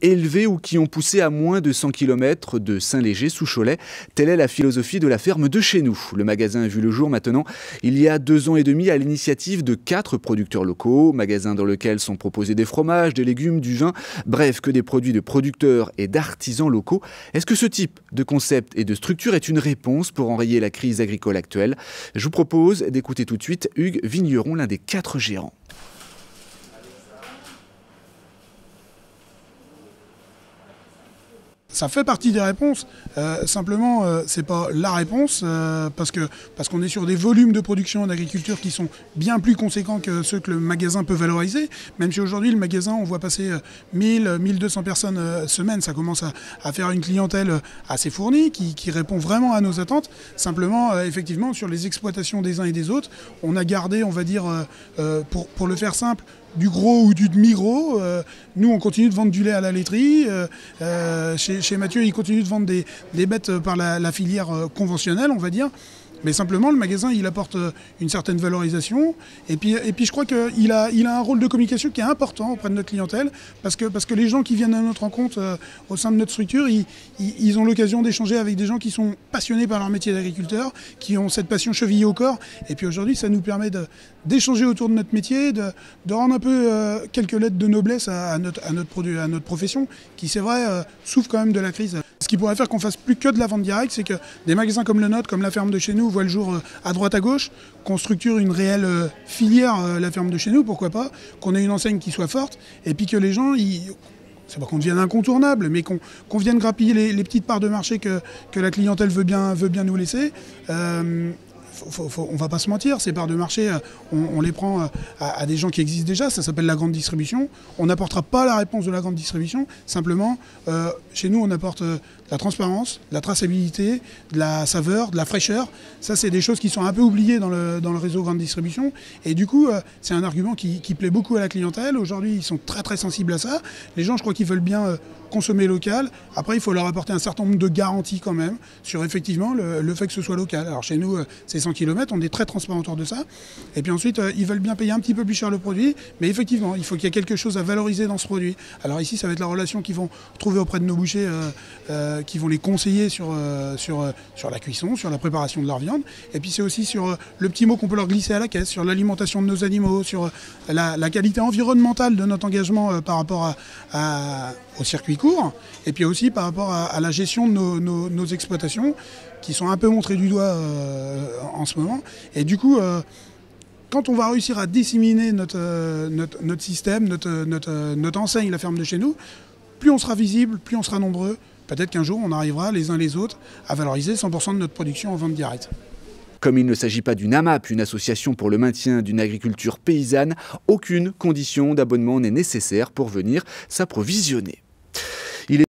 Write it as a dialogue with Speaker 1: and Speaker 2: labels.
Speaker 1: Élevés ou qui ont poussé à moins de 100 km de Saint-Léger sous Cholet. Telle est la philosophie de la ferme de chez nous. Le magasin a vu le jour maintenant il y a 2 ans et demi à l'initiative de 4 producteurs locaux. Magasin dans lequel sont proposés des fromages, des légumes, du vin, bref que des produits de producteurs et d'artisans locaux. Est-ce que ce type de concept et de structure est une réponse pour enrayer la crise agricole actuelle? Je vous propose d'écouter tout de suite Hugues Vigneron, l'un des 4 gérants.
Speaker 2: Ça fait partie des réponses, simplement c'est pas la réponse parce qu'on est sur des volumes de production d'agriculture qui sont bien plus conséquents que ceux que le magasin peut valoriser. Même si aujourd'hui le magasin on voit passer 1000-1200 personnes semaine, ça commence à faire une clientèle assez fournie qui répond vraiment à nos attentes. Simplement effectivement sur les exploitations des uns et des autres, on a gardé, on va dire, pour le faire simple, du gros ou du demi-gros. Nous, on continue de vendre du lait à la laiterie. Chez Mathieu, il continue de vendre des bêtes par la filière conventionnelle, on va dire. Mais simplement, le magasin, il apporte une certaine valorisation. Et puis je crois qu'il a un rôle de communication qui est important auprès de notre clientèle. Parce que les gens qui viennent à notre rencontre au sein de notre structure, ils ont l'occasion d'échanger avec des gens qui sont passionnés par leur métier d'agriculteur, qui ont cette passion chevillée au corps. Et puis aujourd'hui, ça nous permet d'échanger autour de notre métier, de rendre un peu quelques lettres de noblesse à notre profession, qui, c'est vrai, souffre quand même de la crise. Ce qui pourrait faire qu'on fasse plus que de la vente directe, c'est que des magasins comme le nôtre, comme la ferme de chez nous, voient le jour à droite à gauche, qu'on structure une réelle filière, la ferme de chez nous, pourquoi pas, qu'on ait une enseigne qui soit forte, et puis que les gens, c'est pas qu'on devienne incontournable, mais qu'on vienne grappiller les petites parts de marché que la clientèle veut bien nous laisser. On va pas se mentir, ces parts de marché, on les prend à des gens qui existent déjà, ça s'appelle la grande distribution. On n'apportera pas la réponse de la grande distribution, simplement, chez nous on apporte de la transparence, de la traçabilité, de la saveur, de la fraîcheur. Ça, c'est des choses qui sont un peu oubliées dans le réseau grande distribution. Et du coup, c'est un argument qui plaît beaucoup à la clientèle. Aujourd'hui, ils sont très très sensibles à ça. Les gens, je crois qu'ils veulent bien consommer local. Après, il faut leur apporter un certain nombre de garanties quand même sur effectivement le fait que ce soit local. Alors chez nous, c'est 100 km, on est très transparent autour de ça. Et puis ensuite, ils veulent bien payer un petit peu plus cher le produit, mais effectivement, il faut qu'il y ait quelque chose à valoriser dans ce produit. Alors ici, ça va être la relation qu'ils vont trouver auprès de nos bouchers, qui vont les conseiller sur la cuisson, sur la préparation de leur viande. Et puis c'est aussi sur le petit mot qu'on peut leur glisser à la caisse, sur l'alimentation de nos animaux, sur la qualité environnementale de notre engagement par rapport au circuit court, et puis aussi par rapport à la gestion de nos exploitations, qui sont un peu montrées du doigt en ce moment. Et du coup, quand on va réussir à disséminer notre système, notre enseigne, la ferme de chez nous, plus on sera visible, plus on sera nombreux. Peut-être qu'un jour, on arrivera les uns les autres à valoriser 100% de notre production en vente directe.
Speaker 1: Comme il ne s'agit pas d'une AMAP, une association pour le maintien d'une agriculture paysanne, aucune condition d'abonnement n'est nécessaire pour venir s'approvisionner.